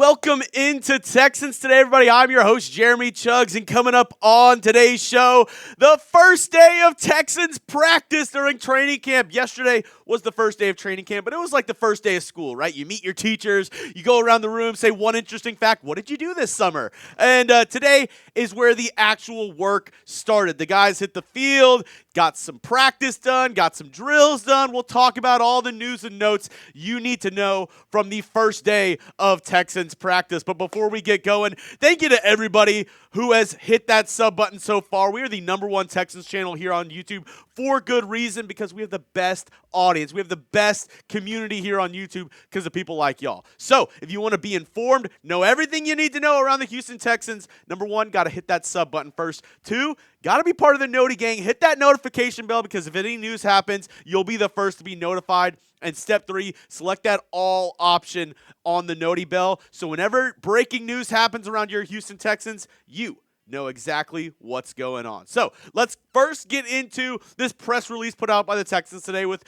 Welcome into Texans Today, everybody. I'm your host, Jeremy Chiggs, and coming up on today's show, the first day of Texans practice during training camp. Yesterday was the first day of training camp, but it was like the first day of school, right? You meet your teachers, you go around the room, say one interesting fact. What did you do this summer? And today is where the actual work started. The guys hit the field, got some practice done, got some drills done. We'll talk about all the news and notes you need to know from the first day of Texans practice. But before we get going, thank you to everybody who has hit that sub button so far. We are the #1 Texans channel here on YouTube for good reason, because we have the best audience. We have the best community here on YouTube because of people like y'all. So if you want to be informed, know everything you need to know around the Houston Texans, #1, got to hit that sub button first. 2, got to be part of the Noti gang. Hit that notification bell, because if any news happens, you'll be the first to be notified. And step 3, select that all option on the Noti Bell, so whenever breaking news happens around your Houston Texans, you know exactly what's going on. So let's first get into this press release put out by the Texans today with,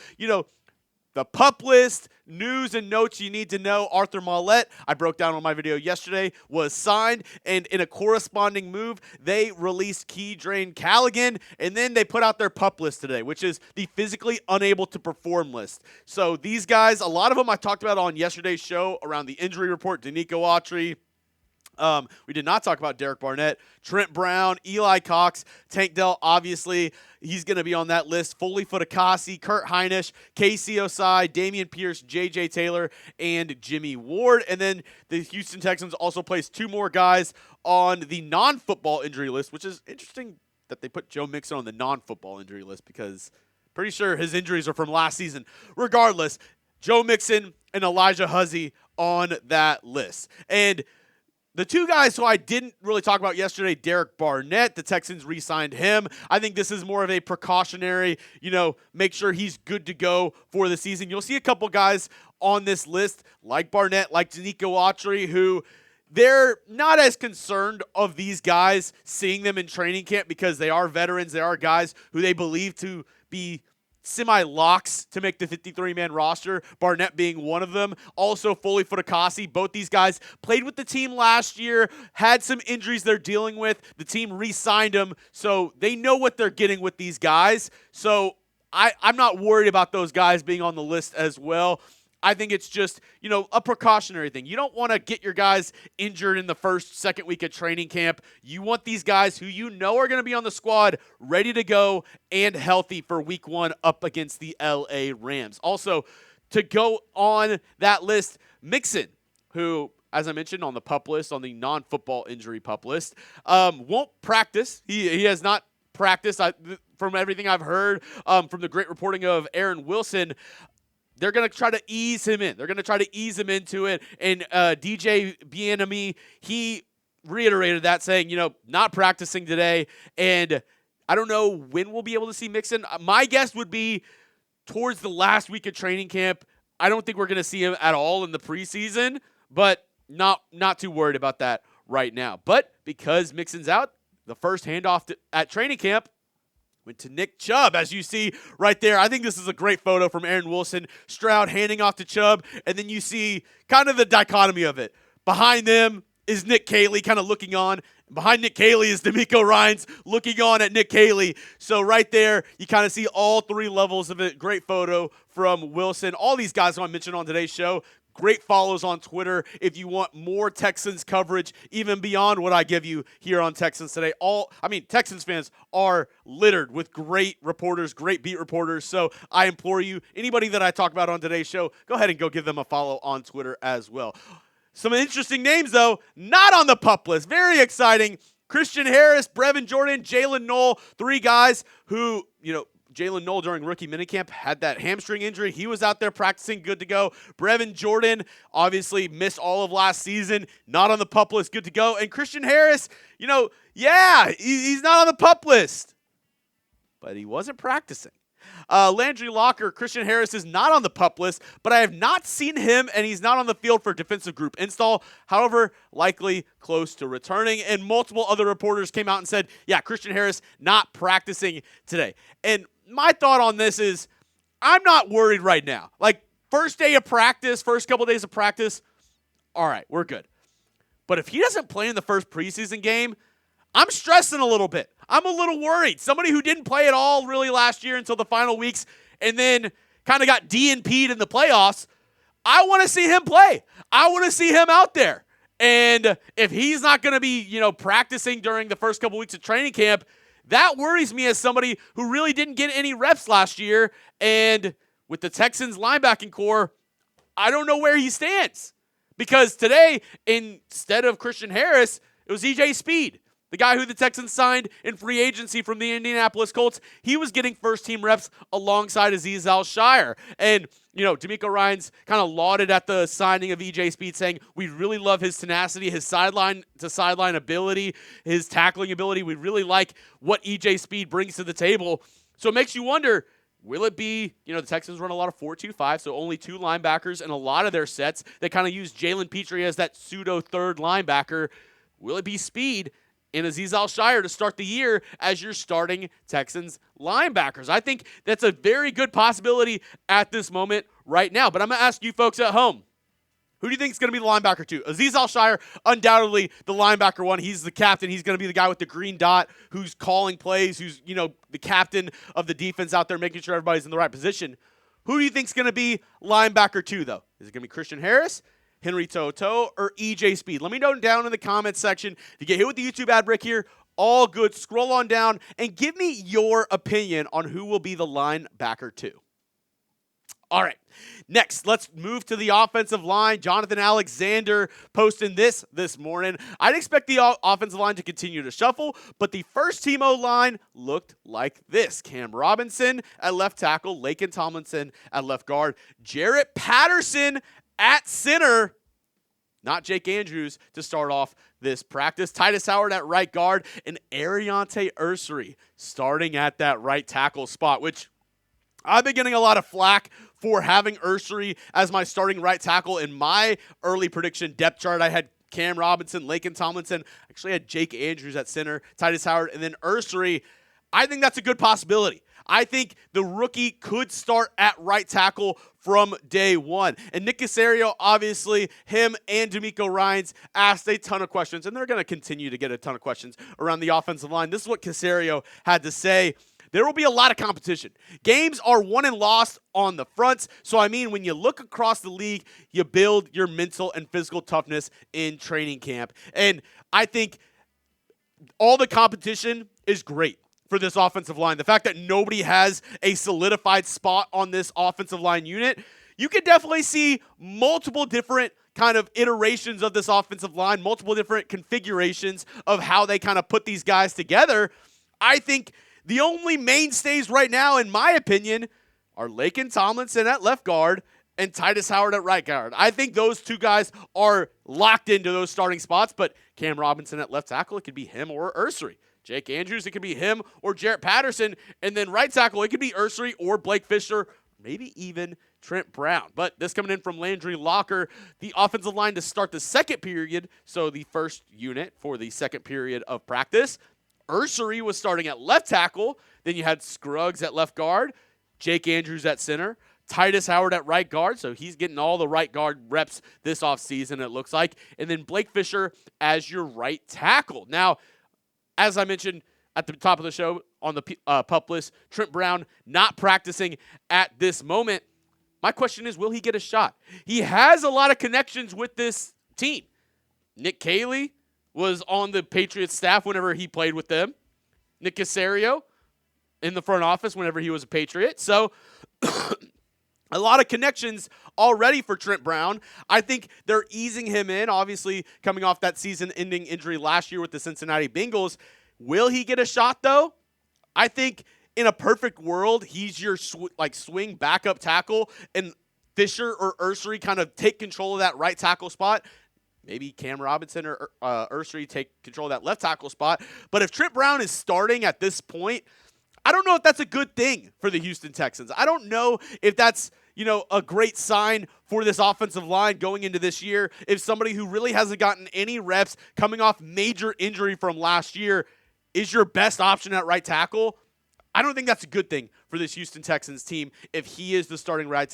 the pup list, news and notes you need to know. Arthur Maulet, I broke down on my video yesterday, was signed, and in a corresponding move, they released Keydrain Calligan, and then they put out their pup list today, which is the physically unable to perform list. So these guys, a lot of them I talked about on yesterday's show around the injury report. Danico Autry. We did not talk about Derek Barnett, Trent Brown, Eli Cox, Tank Dell, obviously. He's going to be on that list. Foley Futakasi, Kurt Heinisch, Casey Osai, Damien Pierce, J.J. Taylor, and Jimmy Ward. And then the Houston Texans also placed 2 more guys on the non-football injury list, which is interesting that they put Joe Mixon on the non-football injury list, because pretty sure his injuries are from last season. Regardless, Joe Mixon and Elijah Huzzie on that list. And the 2 guys who I didn't really talk about yesterday, Derek Barnett, the Texans re-signed him. I think this is more of a precautionary, make sure he's good to go for the season. You'll see a couple guys on this list, like Barnett, like Danico Autry, who they're not as concerned of these guys seeing them in training camp, because they are veterans. They are guys who they believe to be semi-locks to make the 53-man roster, Barnett being one of them. Also, Foley Futakasi. Both these guys played with the team last year, had some injuries they're dealing with. The team re-signed them, so they know what they're getting with these guys. So I'm not worried about those guys being on the list as well. I think it's just, a precautionary thing. You don't want to get your guys injured in the first, second week of training camp. You want these guys who are going to be on the squad ready to go and healthy for week 1 up against the LA Rams. Also, to go on that list, Mixon, who, as I mentioned, on the pup list, on the non-football injury pup list, won't practice. He has not practiced. From everything I've heard, from the great reporting of Aaron Wilson, they're going to try to ease him in. They're going to try to ease him into it. And DJ Bieniemy, he reiterated that, saying, not practicing today. And I don't know when we'll be able to see Mixon. My guess would be towards the last week of training camp. I don't think we're going to see him at all in the preseason, but not too worried about that right now. But because Mixon's out, the first handoff at training camp went to Nick Chubb, as you see right there. I think this is a great photo from Aaron Wilson. Stroud handing off to Chubb, and then you see kind of the dichotomy of it. Behind them is Nick Caley kind of looking on. Behind Nick Caley is D'Amico Ryans looking on at Nick Caley. So right there, you kind of see all 3 levels of it. Great photo from Wilson. All these guys who I mentioned on today's show, great follows on Twitter if you want more Texans coverage, even beyond what I give you here on Texans Today. Texans fans are littered with great reporters, great beat reporters. So I implore you, anybody that I talk about on today's show, go ahead and go give them a follow on Twitter as well. Some interesting names, though, not on the pup list. Very exciting. Christian Harris, Brevin Jordan, Jalen Knoll, 3 guys who, Jalen Knoll during rookie minicamp had that hamstring injury. He was out there practicing, good to go. Brevin Jordan obviously missed all of last season, not on the pup list, good to go. And Christian Harris, he's not on the pup list, but he wasn't practicing. Landry Locker, Christian Harris is not on the pup list, but I have not seen him, and he's not on the field for defensive group install. However, likely close to returning. And multiple other reporters came out and said, yeah, Christian Harris not practicing today. And my thought on this is, I'm not worried right now. Like, first day of practice, first couple days of practice, all right, we're good. But if he doesn't play in the first preseason game, I'm stressing a little bit. I'm a little worried. Somebody who didn't play at all really last year until the final weeks and then kind of got DNP'd in the playoffs, I want to see him play. I want to see him out there. And if he's not going to be, practicing during the first couple weeks of training camp, that worries me as somebody who really didn't get any reps last year. And with the Texans linebacking core, I don't know where he stands. Because today, instead of Christian Harris, it was EJ Speed, the guy who the Texans signed in free agency from the Indianapolis Colts. He was getting first-team reps alongside Azeez Al-Shire. And, D'Amico Ryans kind of lauded at the signing of EJ Speed, saying, we really love his tenacity, his sideline-to-sideline ability, his tackling ability. We really like what EJ Speed brings to the table. So it makes you wonder, will it be, the Texans run a lot of 4-2-5, so only 2 linebackers in a lot of their sets. They kind of use Jalen Petrie as that pseudo-third linebacker. Will it be Speed and Azeez Al-Shire to start the year as your starting Texans linebackers? I think that's a very good possibility at this moment right now. But I'm going to ask you folks at home, who do you think is going to be the linebacker 2? Azeez Al-Shire, undoubtedly the linebacker 1. He's the captain. He's going to be the guy with the green dot who's calling plays, who's, the captain of the defense out there making sure everybody's in the right position. Who do you think is going to be linebacker 2, though? Is it going to be Christian Harris, Henry Toto, or EJ Speed? Let me know down in the comments section. If you get hit with the YouTube ad break here, all good. Scroll on down and give me your opinion on who will be the linebacker 2. All right, next, let's move to the offensive line. Jonathan Alexander posting this morning. I'd expect the offensive line to continue to shuffle, but the first-team O-line looked like this. Cam Robinson at left tackle, Laken Tomlinson at left guard, Jarrett Patterson at center, not Jake Andrews to start off this practice, Titus Howard at right guard, and Ariante Ursery starting at that right tackle spot, which I've been getting a lot of flack for having Ursery as my starting right tackle. In my early prediction depth chart, I had Cam Robinson, Laken Tomlinson, actually had Jake Andrews at center, Titus Howard, and then Ursery. I think that's a good possibility. I think the rookie could start at right tackle from day one. And Nick Caserio, obviously, him and D'Amico Ryans asked a ton of questions, and they're going to continue to get a ton of questions around the offensive line. This is what Caserio had to say. There will be a lot of competition. Games are won and lost on the fronts. So, when you look across the league, you build your mental and physical toughness in training camp. And I think all the competition is great for this offensive line. The fact that nobody has a solidified spot on this offensive line unit, you could definitely see multiple different kind of iterations of this offensive line, multiple different configurations of how they kind of put these guys together. I think the only mainstays right now, in my opinion, are Laken Tomlinson at left guard and Titus Howard at right guard. I think those 2 guys are locked into those starting spots, but Cam Robinson at left tackle, it could be him or Ursery. Jake Andrews, it could be him or Jarrett Patterson. And then right tackle, it could be Ursery or Blake Fisher, maybe even Trent Brown. But this coming in from Landry Locker, the offensive line to start the second period, so the first unit for the second period of practice. Ursery was starting at left tackle. Then you had Scruggs at left guard, Jake Andrews at center, Titus Howard at right guard, so he's getting all the right guard reps this offseason, it looks like. And then Blake Fisher as your right tackle. Now, as I mentioned at the top of the show on the PUP list, Trent Brown not practicing at this moment. My question is, will he get a shot? He has a lot of connections with this team. Nick Caley was on the Patriots staff whenever he played with them. Nick Caserio in the front office whenever he was a Patriot. So a lot of connections already for Trent Brown. I think they're easing him in, obviously coming off that season-ending injury last year with the Cincinnati Bengals. Will he get a shot, though? I think in a perfect world, he's your swing backup tackle, and Fisher or Ursery kind of take control of that right tackle spot. Maybe Cam Robinson or Ursery take control of that left tackle spot. But if Trent Brown is starting at this point, I don't know if that's a good thing for the Houston Texans. I don't know if that's a great sign for this offensive line going into this year. If somebody who really hasn't gotten any reps coming off major injury from last year is your best option at right tackle, I don't think that's a good thing for this Houston Texans team if he is the starting right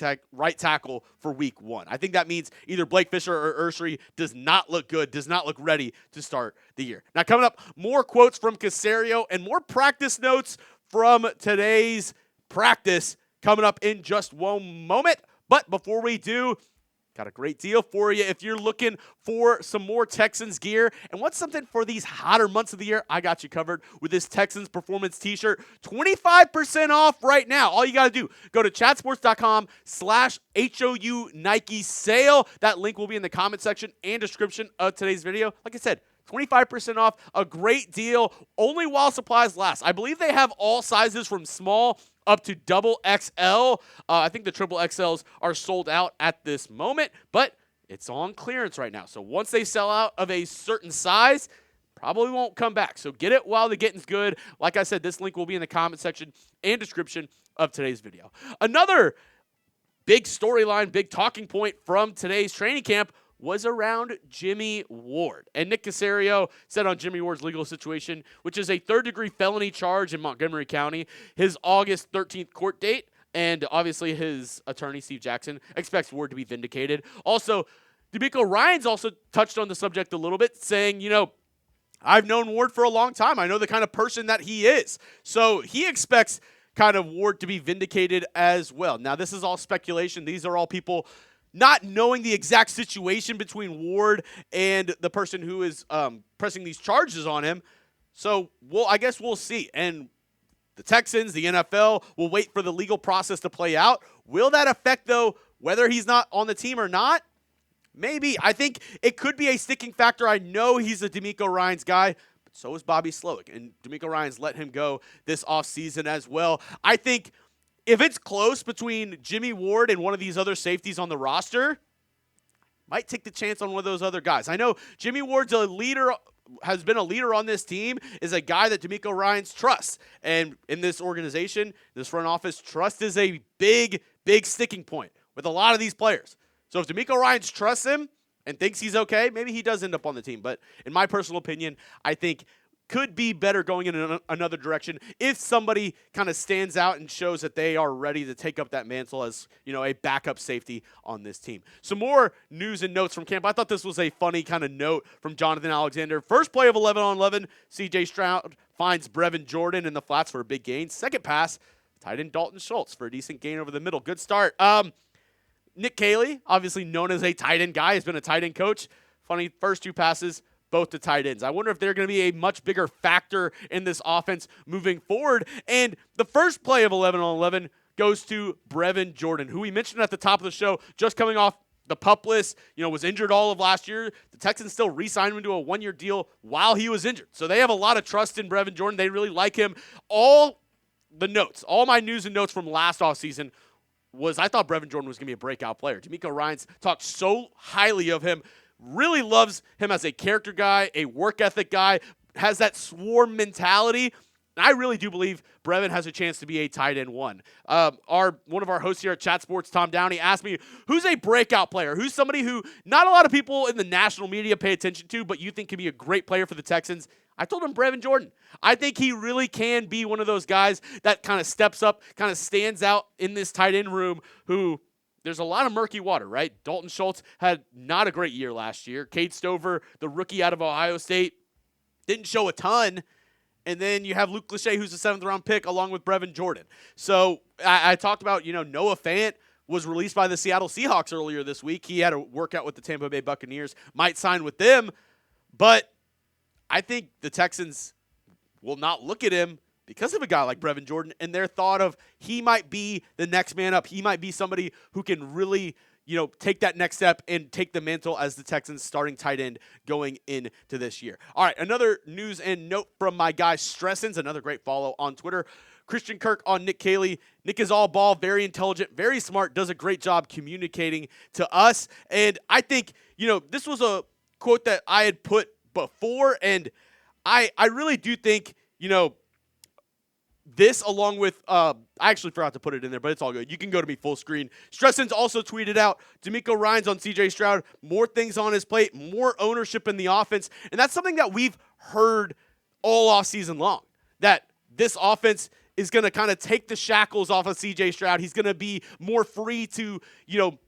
tackle for week 1. I think that means either Blake Fisher or Ursary does not look good, does not look ready to start the year. Now, coming up, more quotes from Caserio and more practice notes from today's practice coming up in just one moment. But before we do, got a great deal for you. If you're looking for some more Texans gear and want something for these hotter months of the year, I got you covered with this Texans Performance t-shirt. 25% off right now. All you got to do, go to chatsports.com/HOU Nike sale. That link will be in the comment section and description of today's video. Like I said, 25% off, a great deal, only while supplies last. I believe they have all sizes from small up to double XL. I think the triple XLs are sold out at this moment, but it's on clearance right now. So once they sell out of a certain size, probably won't come back. So get it while the getting's good. Like I said, this link will be in the comment section and description of today's video. Another big storyline, big talking point from today's training camp was around Jimmy Ward. And Nick Caserio said on Jimmy Ward's legal situation, which is a third-degree felony charge in Montgomery County, his August 13th court date, and obviously his attorney, Steve Jackson, expects Ward to be vindicated. Also, D'Amico Ryans also touched on the subject a little bit, saying, I've known Ward for a long time. I know the kind of person that he is. So he expects kind of Ward to be vindicated as well. Now, this is all speculation. These are all people not knowing the exact situation between Ward and the person who is pressing these charges on him. So, I guess we'll see. And the Texans, the NFL, will wait for the legal process to play out. Will that affect, though, whether he's not on the team or not? Maybe. I think it could be a sticking factor. I know he's a D'Amico Ryans guy, but so is Bobby Slowick. And D'Amico Ryans let him go this offseason as well. I think if it's close between Jimmy Ward and one of these other safeties on the roster, might take the chance on one of those other guys. I know Jimmy Ward's a leader, has been a leader on this team, is a guy that D'Amico Ryans trusts. And in this organization, this front office, trust is a big, big sticking point with a lot of these players. So if D'Amico Ryans trusts him and thinks he's okay, maybe he does end up on the team. But in my personal opinion, I think could be better going in another direction if somebody kind of stands out and shows that they are ready to take up that mantle as, a backup safety on this team. Some more news and notes from camp. I thought this was a funny kind of note from Jonathan Alexander. First play of 11-on-11, C.J. Stroud finds Brevin Jordan in the flats for a big gain. Second pass, tight end Dalton Schultz for a decent gain over the middle. Good start. Nick Caley, obviously known as a tight end guy, has been a tight end coach. Funny, first two passes, both to tight ends. I wonder if they're going to be a much bigger factor in this offense moving forward. And the first play of 11-on-11 goes to Brevin Jordan, who we mentioned at the top of the show, just coming off the PUP list, was injured all of last year. The Texans still re-signed him to a one-year deal while he was injured. So they have a lot of trust in Brevin Jordan. They really like him. All my news and notes from last offseason was I thought Brevin Jordan was going to be a breakout player. D'Amico Ryans talked so highly of him. Really loves him as a character guy, a work ethic guy, has that swarm mentality. And I really do believe Brevin has a chance to be a tight end one. One of our hosts here at Chat Sports, Tom Downey, asked me, who's a breakout player? Who's somebody who not a lot of people in the national media pay attention to, but you think could be a great player for the Texans? I told him Brevin Jordan. I think he really can be one of those guys that kind of steps up, kind of stands out in this tight end room who – there's a lot of murky water, right? Dalton Schultz had not a great year last year. Cade Stover, the rookie out of Ohio State, didn't show a ton. And then you have Luke Lachey, who's a 7th-round pick, along with Brevin Jordan. So I talked about, Noah Fant was released by the Seattle Seahawks earlier this week. He had a workout with the Tampa Bay Buccaneers, might sign with them. But I think the Texans will not look at him because of a guy like Brevin Jordan and their thought of he might be the next man up. He might be somebody who can really, take that next step and take the mantle as the Texans starting tight end going into this year. All right, another news and note from my guy Stressens, another great follow on Twitter. Christian Kirk on Nick Caley. Nick is all ball, very intelligent, very smart, does a great job communicating to us. And I think, this was a quote that I had put before, and I really do think, this along with, I actually forgot to put it in there, but it's all good. You can go to me full screen. Stressens also tweeted out, D'Amico Ryans on C.J. Stroud, more things on his plate, more ownership in the offense. And that's something that we've heard all off season long, that this offense is going to kind of take the shackles off of CJ Stroud. He's going to be more free to,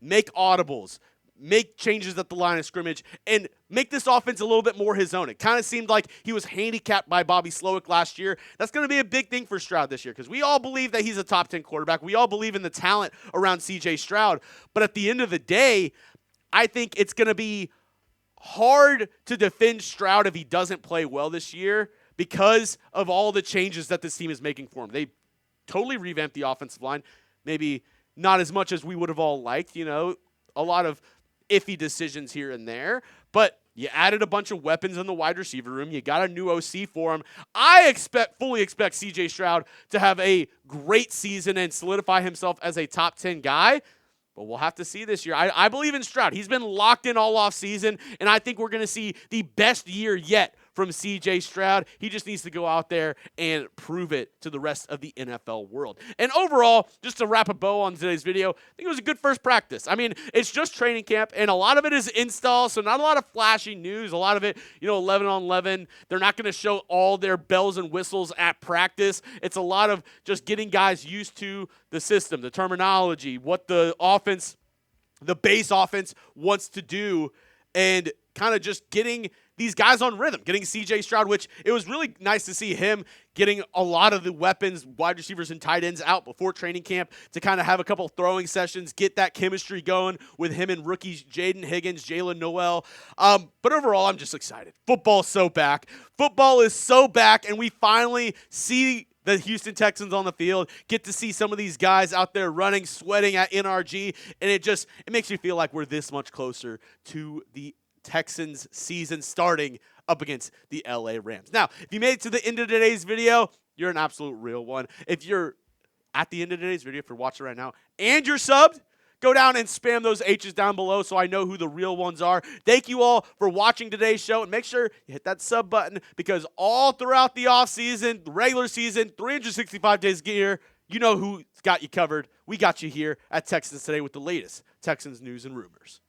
make audibles, make changes at the line of scrimmage, and make this offense a little bit more his own. It kind of seemed like he was handicapped by Bobby Slowick last year. That's going to be a big thing for Stroud this year because we all believe that he's a top 10 quarterback. We all believe in the talent around CJ Stroud. But at the end of the day, I think it's going to be hard to defend Stroud if he doesn't play well this year because of all the changes that this team is making for him. They totally revamped the offensive line. Maybe not as much as we would have all liked, a lot of iffy decisions here and there, but you added a bunch of weapons in the wide receiver room. You got a new OC for him. I fully expect CJ Stroud to have a great season and solidify himself as a top 10 guy. But we'll have to see this year. I believe in Stroud. He's been locked in all offseason, and I think we're going to see the best year yet from C.J. Stroud. He just needs to go out there and prove it to the rest of the NFL world. And overall, just to wrap a bow on today's video, I think it was a good first practice. I mean, it's just training camp, and a lot of it is install, so not a lot of flashy news. A lot of it, 11 on 11. They're not going to show all their bells and whistles at practice. It's a lot of just getting guys used to the system, the terminology, what the offense, the base offense wants to do, and kind of just getting these guys on rhythm, getting C.J. Stroud, which it was really nice to see him getting a lot of the weapons, wide receivers and tight ends out before training camp to kind of have a couple throwing sessions, get that chemistry going with him and rookies Jaden Higgins, Jalen Noel. But overall, I'm just excited. Football's so back. Football is so back, and we finally see the Houston Texans on the field, get to see some of these guys out there running, sweating at NRG, and it makes you feel like we're this much closer to the Texans season starting up against the LA Rams. Now, if you made it to the end of today's video, you're an absolute real one. If you're at the end of today's video, if you're watching right now, and you're subbed, go down and spam those H's down below so I know who the real ones are. Thank you all for watching today's show, and make sure you hit that sub button because all throughout the offseason, the regular season, 365 days a year, you know who's got you covered. We got you here at Texans Today with the latest Texans news and rumors.